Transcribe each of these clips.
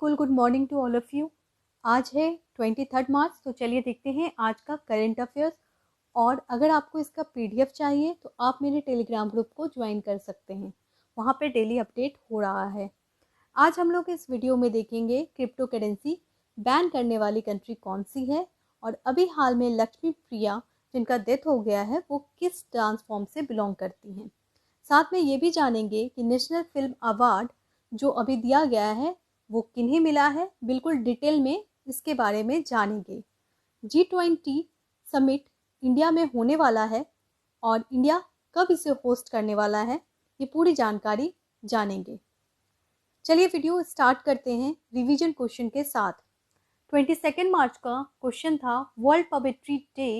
बिल्कुल good morning to all of you. आज है 23 मार्च, तो चलिए देखते हैं आज का करंट अफेयर्स। और अगर आपको इसका पीडीएफ चाहिए तो आप मेरे टेलीग्राम ग्रुप को ज्वाइन कर सकते हैं, वहाँ पे डेली अपडेट हो रहा है। आज हम लोग इस वीडियो में देखेंगे क्रिप्टो करेंसी बैन करने वाली कंट्री कौन सी है, और अभी हाल में लक्ष्मी प्रिया जिनका डेथ हो गया है वो किस डांस फॉर्म से बिलोंग करती हैं। साथ में ये भी जानेंगे कि नेशनल फिल्म अवार्ड जो अभी दिया गया है वो किन्हें मिला है। बिल्कुल डिटेल में इसके बारे में जानेंगे। G20 समिट इंडिया में होने वाला है और इंडिया कब इसे होस्ट करने वाला है, ये पूरी जानकारी जानेंगे। चलिए वीडियो स्टार्ट करते हैं रिवीजन क्वेश्चन के साथ। 22 मार्च का क्वेश्चन था world puppetry day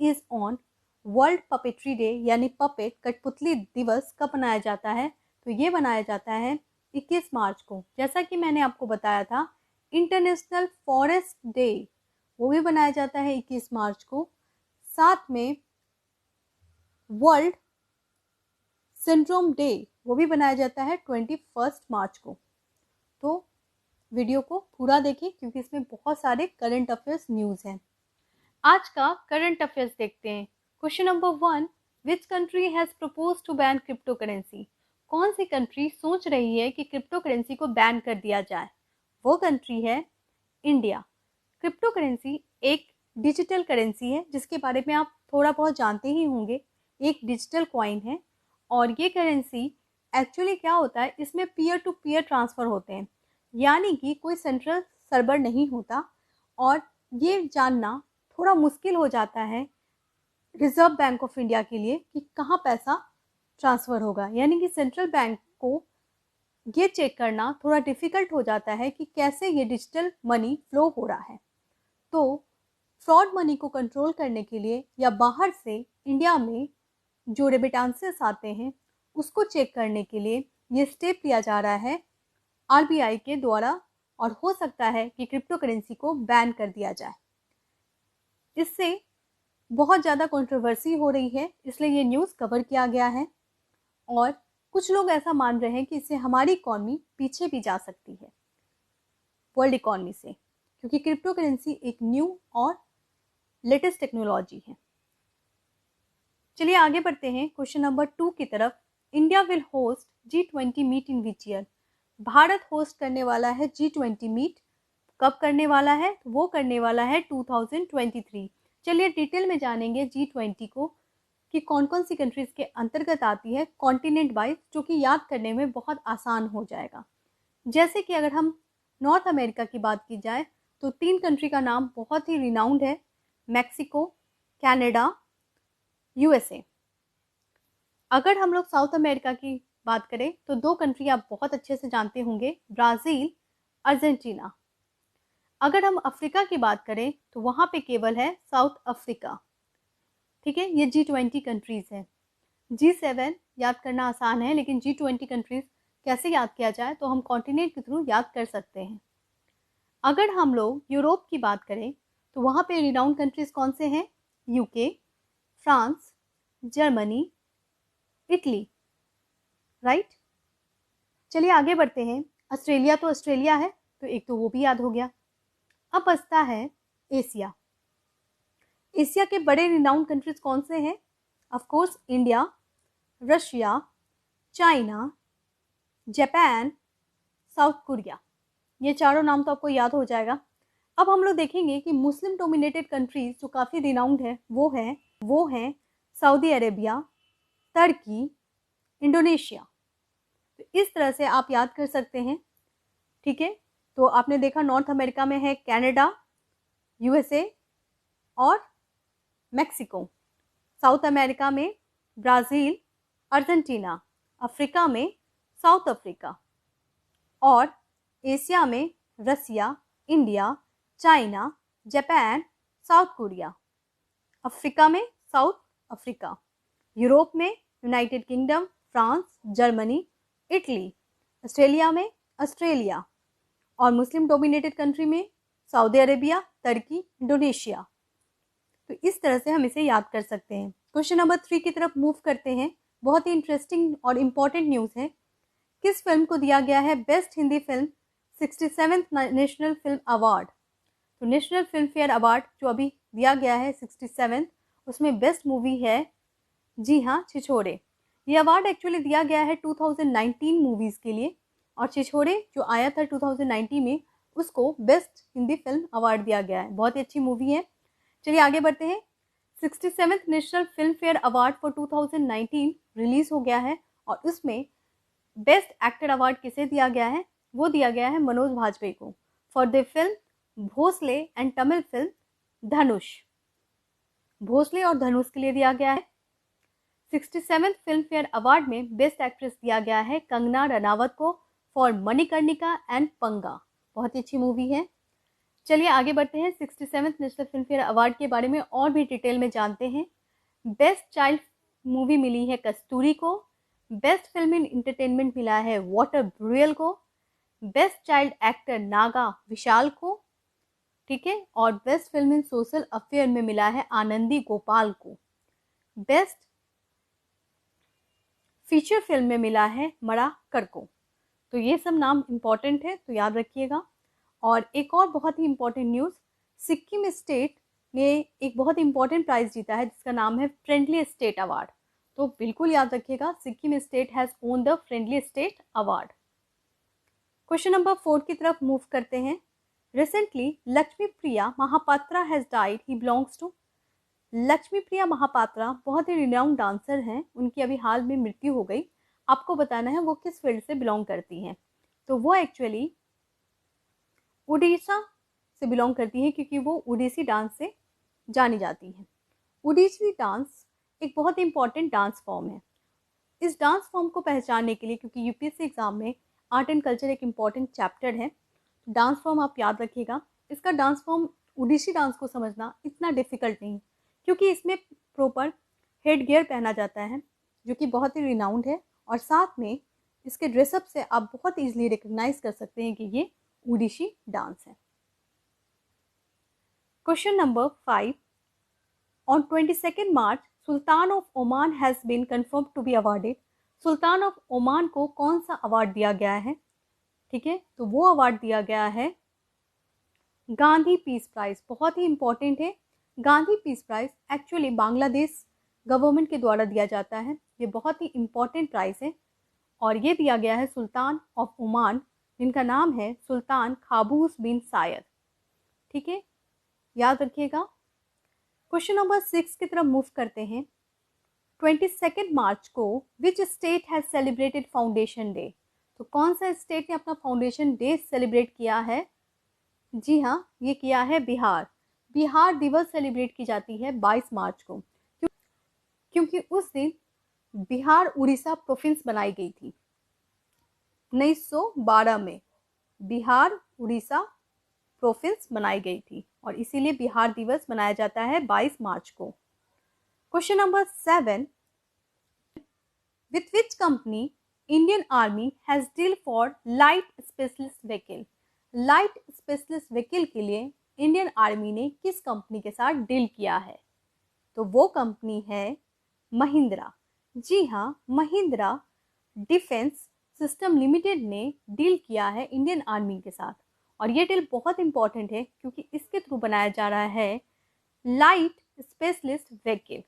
is on. World puppetry day यानी पपेट कठपुतली दिवस कब मनाया जाता है, तो ये मनाया जाता है 21 मार्च को। जैसा कि मैंने आपको बताया था इंटरनेशनल फॉरेस्ट डे वो भी मनाया जाता है 21 मार्च को। साथ में वर्ल्ड सिंड्रोम डे वो भी मनाया जाता है 21 मार्च को। तो वीडियो को पूरा देखें क्योंकि इसमें बहुत सारे करंट अफेयर्स न्यूज़ हैं। आज का करंट अफेयर्स देखते हैं। Question number 1, which country has propose to ban crypto currency. कौन सी कंट्री सोच रही है कि क्रिप्टो करेंसी को बैन कर दिया जाए? वो कंट्री है इंडिया। क्रिप्टो करेंसी एक डिजिटल करेंसी है जिसके बारे में आप थोड़ा बहुत जानते ही होंगे। एक डिजिटल कॉइन है और ये करेंसी एक्चुअली क्या होता है, इसमें पीयर टू पीयर ट्रांसफ़र होते हैं, यानी कि कोई सेंट्रल सर्वर नहीं होता। और ये जानना थोड़ा मुश्किल हो जाता है रिजर्व बैंक ऑफ इंडिया के लिए कि कहाँ पैसा ट्रांसफ़र होगा, यानी कि सेंट्रल बैंक को ये चेक करना थोड़ा डिफ़िकल्ट हो जाता है कि कैसे ये डिजिटल मनी फ्लो हो रहा है। तो फ्रॉड मनी को कंट्रोल करने के लिए या बाहर से इंडिया में जो रेमिटेंसेस आते हैं उसको चेक करने के लिए ये स्टेप लिया जा रहा है आरबीआई के द्वारा, और हो सकता है कि क्रिप्टो करेंसी को बैन कर दिया जाए। इससे बहुत ज़्यादा कंट्रोवर्सी हो रही है, इसलिए ये न्यूज़ कवर किया गया है। और कुछ लोग ऐसा मान रहे हैं कि इससे हमारी इकॉनमी पीछे भी जा सकती है वर्ल्ड इकॉनमी से, क्योंकि क्रिप्टो करेंसी एक न्यू और लेटेस्ट टेक्नोलॉजी है। चलिए आगे बढ़ते हैं क्वेश्चन नंबर 2 की तरफ। India will host G20 meet in which year. Bharat host करने वाला है G20 मीट। कब करने वाला है? वो करने वाला है 2023। चलिए डिटेल में जानेंगे G20 को कि कौन कौन सी कंट्रीज़ के अंतर्गत आती है कॉन्टिनेंट वाइज, जो कि याद करने में बहुत आसान हो जाएगा। जैसे कि अगर हम नॉर्थ अमेरिका की बात की जाए तो 3 कंट्री का नाम बहुत ही रिनाउंड है, मैक्सिको, कनाडा, यूएसए। अगर हम लोग साउथ अमेरिका की बात करें तो 2 कंट्री आप बहुत अच्छे से जानते होंगे, ब्राज़ील, अर्जेंटीना। अगर हम अफ्रीका की बात करें तो वहाँ पे केवल है साउथ अफ्रीका। ठीक है, ये G20 कंट्रीज़ हैं। G7 याद करना आसान है, लेकिन G20 कंट्रीज़ कैसे याद किया जाए, तो हम कॉन्टिनेंट के थ्रू याद कर सकते हैं। अगर हम लोग यूरोप की बात करें तो वहाँ पे रिनाउंड कंट्रीज़ कौन से हैं? UK, France, Germany, Italy. Right. चलिए आगे बढ़ते हैं। ऑस्ट्रेलिया तो ऑस्ट्रेलिया है, तो एक तो वो भी याद हो गया। अब बचता है एशिया। एशिया के बड़े रिनाउंड कंट्रीज कौन से हैं? Of course India, Russia, China, Japan, south Korea. ये चारों नाम तो आपको याद हो जाएगा। अब हम लोग देखेंगे कि मुस्लिम डोमिनेटेड कंट्रीज जो काफ़ी रिनाउंड है वो हैं सऊदी अरेबिया, तुर्की, इंडोनेशिया। तो इस तरह से आप याद कर सकते हैं। ठीक है, तो आपने देखा नॉर्थ अमेरिका में है कनाडा, यूएसए और मैक्सिको। साउथ अमेरिका में ब्राज़ील, अर्जेंटीना। अफ्रीका में साउथ अफ्रीका। और एशिया में Russia, India, China, Japan, south Korea. Africa में साउथ अफ्रीका। यूरोप में United Kingdom, France, Germany, Italy. Australia में ऑस्ट्रेलिया। और मुस्लिम डोमिनेटेड कंट्री में सऊदी अरेबिया, तुर्की, इंडोनेशिया। तो इस तरह से हम इसे याद कर सकते हैं। क्वेश्चन नंबर 3 की तरफ मूव करते हैं। बहुत ही इंटरेस्टिंग और इम्पॉर्टेंट न्यूज़ है। किस फिल्म को दिया गया है best Hindi film 67th national film award. तो नेशनल फिल्म फेयर अवार्ड जो अभी दिया गया है 67th, उसमें बेस्ट मूवी है, जी हाँ, छिछोरे। ये अवार्ड एक्चुअली दिया गया है 2019 मूवीज़ के लिए, और छिछोरे जो आया था 2019 में, उसको बेस्ट हिंदी फिल्म अवार्ड दिया गया है। बहुत ही अच्छी मूवी है। चलिए आगे बढ़ते हैं। 67th national film fair award for 2019 release हो गया है, और उसमें बेस्ट एक्टर अवार्ड किसे दिया गया है? वो दिया गया है मनोज वाजपेयी को for the film Bhonsle and Tamil film Dhanush. Bhonsle और धनुष के लिए दिया गया है। 67th फिल्म फेयर अवार्ड में बेस्ट एक्ट्रेस दिया गया है कंगना रनावत को फॉर मणिकर्णिका एंड पंगा। बहुत ही अच्छी मूवी है। चलिए आगे बढ़ते हैं। 67th national film fair award के बारे में और भी डिटेल में जानते हैं। बेस्ट चाइल्ड मूवी मिली है कस्तूरी को। बेस्ट फिल्म इन इंटरटेनमेंट मिला है वाटर ब्रुयल को। बेस्ट चाइल्ड एक्टर नागा विशाल को, ठीक है। और best film in social affair में मिला है आनंदी गोपाल को। बेस्ट फीचर फिल्म में मिला है मड़ाकर को। तो ये सब नाम इंपॉर्टेंट है, तो याद रखिएगा। और एक और बहुत ही इंपॉर्टेंट न्यूज़, सिक्किम स्टेट ने एक बहुत इंपॉर्टेंट प्राइज जीता है जिसका नाम है फ्रेंडली स्टेट अवार्ड। तो बिल्कुल याद रखिएगा, Sikkim state has won the friendly state award. Question number 4 की तरफ मूव करते हैं। Recently Lakshmi Priya Mohapatra has died, he belongs to. Lakshmi Priya Mohapatra बहुत ही रिनाउंड डांसर हैं, उनकी अभी हाल में मृत्यु हो गई। आपको बताना है वो किस फील्ड से बिलोंग करती हैं। तो वो एक्चुअली उड़ीसा से बिलोंग करती हैं, क्योंकि वो उड़ीसी डांस से जानी जाती हैं। उड़ीसी डांस एक बहुत ही इंपॉर्टेंट डांस फॉर्म है। इस डांस फॉर्म को पहचानने के लिए, क्योंकि यूपीएससी एग्जाम में आर्ट एंड कल्चर एक इम्पॉर्टेंट चैप्टर है, डांस फॉर्म आप याद रखिएगा। इसका डांस फॉर्म उड़ीसी डांस को समझना इतना डिफिकल्ट नहीं, क्योंकि इसमें प्रॉपर हेड गियर पहना जाता है जो कि बहुत ही रिनाउंड है, और साथ में इसके ड्रेसअप से आप बहुत ईजिली रिकग्नाइज कर सकते हैं कि ये उड़ीसी डांस है। Question number 5, on 22 March sultan of Oman has been confirmed to be awarded. Sultan of Oman को कौन सा अवार्ड दिया गया है? ठीक है, तो वो अवार्ड दिया गया है गांधी पीस प्राइज। बहुत ही इंपॉर्टेंट है। Gandhi peace prize actually Bangladesh government के द्वारा दिया जाता है। ये बहुत ही इंपॉर्टेंट प्राइज है, और ये दिया गया है सुल्तान ऑफ ओमान, जिनका नाम है सुल्तान काबूस बिन सायद। ठीक है, याद रखिएगा। क्वेश्चन नंबर 6 की तरफ मूव करते हैं। 22 मार्च को which state has celebrated foundation day. तो कौन सा स्टेट ने अपना फाउंडेशन डे सेलिब्रेट किया है? जी हाँ, ये किया है बिहार। बिहार दिवस सेलिब्रेट की जाती है 22 मार्च को, क्योंकि उस दिन बिहार उड़ीसा प्रोविंस बनाई गई थी। 1912 में बिहार उड़ीसा प्रोविंस बनाई गई थी, और इसीलिए बिहार दिवस मनाया जाता है 22 मार्च को। Question number 7, with which company Indian army has deal for light specialist vehicle. Light specialist vehicle के लिए इंडियन आर्मी ने किस कंपनी के साथ डील किया है? तो वो कंपनी है महिंद्रा। जी हाँ, महिंद्रा डिफेंस सिस्टम लिमिटेड ने डील किया है इंडियन आर्मी के साथ, और ये डील बहुत इंपॉर्टेंट है क्योंकि इसके थ्रू बनाया जा रहा है लाइट स्पेशलिस्ट व्हीकल।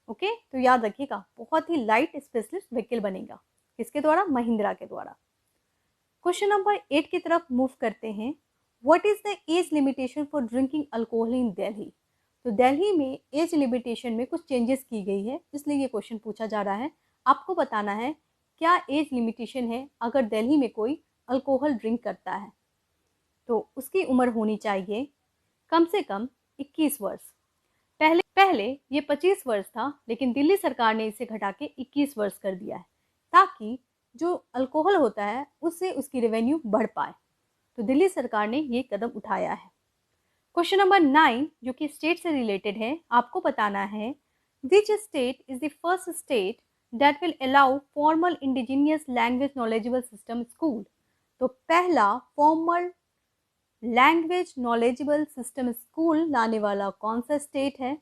ओके, तो याद रखिएगा, बहुत ही लाइट स्पेशलिस्ट व्हीकल बनेगा। किसके द्वारा? महिंद्रा के द्वारा। क्वेश्चन नंबर 8 की तरफ मूव करते हैं। What is the age limitation for drinking alcohol in Delhi. तो दिल्ली में एज लिमिटेशन में कुछ चेंजेस की गई है, इसलिए ये क्वेश्चन पूछा जा रहा है। आपको बताना है क्या एज लिमिटेशन है अगर दिल्ली में कोई अल्कोहल ड्रिंक करता है। तो उसकी उम्र होनी चाहिए कम से कम 21 वर्ष। पहले ये 25 वर्ष था, लेकिन दिल्ली सरकार ने इसे घटा के 21 वर्ष कर दिया है, ताकि जो अल्कोहल होता है उससे उसकी रेवेन्यू बढ़ पाए। तो दिल्ली सरकार ने ये कदम उठाया है। क्वेश्चन नंबर 9 जो कि स्टेट से रिलेटेड है, आपको बताना है विच state is the first state that will allow formal indigenous language knowledgeable system school. तो पहला formal language knowledgeable system school लाने वाला कौन सा स्टेट है?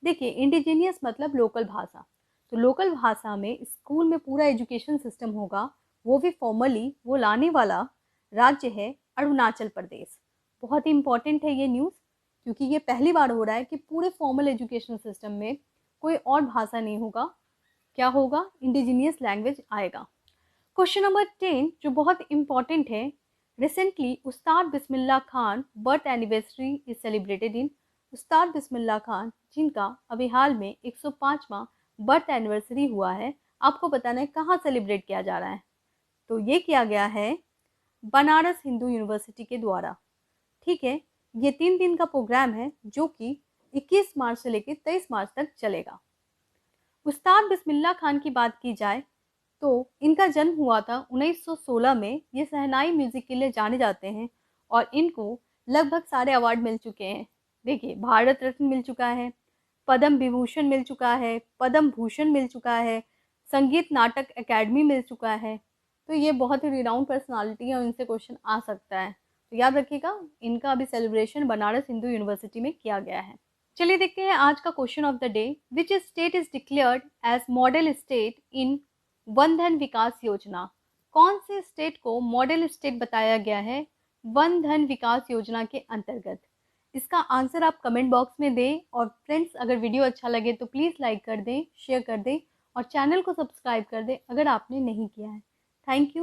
देखिए, इंडिजिनियस मतलब लोकल भाषा, तो लोकल भाषा में स्कूल में पूरा एजुकेशन सिस्टम होगा, वो भी फॉर्मली, वो लाने वाला राज्य है अरुणाचल प्रदेश। बहुत ही इंपॉर्टेंट है ये न्यूज़, क्योंकि ये पहली बार हो रहा है कि पूरे फॉर्मल एजुकेशन सिस्टम में कोई और भाषा नहीं होगा। क्या होगा? इंडिजिनियस लैंग्वेज आएगा। क्वेश्चन नंबर 10 जो बहुत इंपॉर्टेंट है, recently Ustad Bismillah Khan birth anniversary is celebrated in. Ustad Bismillah Khan जिनका अभी हाल में 105वां बर्थ एनिवर्सरी हुआ है, आपको बताना है कहाँ सेलिब्रेट किया जा रहा है। तो ये किया गया है बनारस हिंदू यूनिवर्सिटी के द्वारा। ठीक है, ये 3 दिन का प्रोग्राम है जो कि 21 मार्च से लेकर 23 मार्च तक चलेगा। उस्ताद बिस्मिल्लाह खान की बात की जाए तो इनका जन्म हुआ था 1916 में। ये शहनाई म्यूजिक के लिए जाने जाते हैं और इनको लगभग सारे अवार्ड मिल चुके हैं। देखिए, भारत रत्न मिल चुका है, पद्म विभूषण मिल चुका है, पद्म भूषण मिल चुका है, संगीत नाटक अकेडमी मिल चुका है। तो ये बहुत ही रिनाउंड पर्सनालिटी है और इनसे क्वेश्चन आ सकता है। तो याद रखिएगा, इनका अभी सेलिब्रेशन बनारस हिंदू यूनिवर्सिटी में किया गया है। चलिए देखते हैं आज का question of the day. Which state is declared as model state in Van Dhan Vikas योजना? कौन से स्टेट को मॉडल स्टेट बताया गया है वन धन विकास योजना के अंतर्गत? इसका आंसर आप कमेंट बॉक्स में दें। और फ्रेंड्स, अगर वीडियो अच्छा लगे तो प्लीज़ लाइक कर दें, शेयर कर दें और चैनल को सब्सक्राइब कर दें अगर आपने नहीं किया है। Thank you.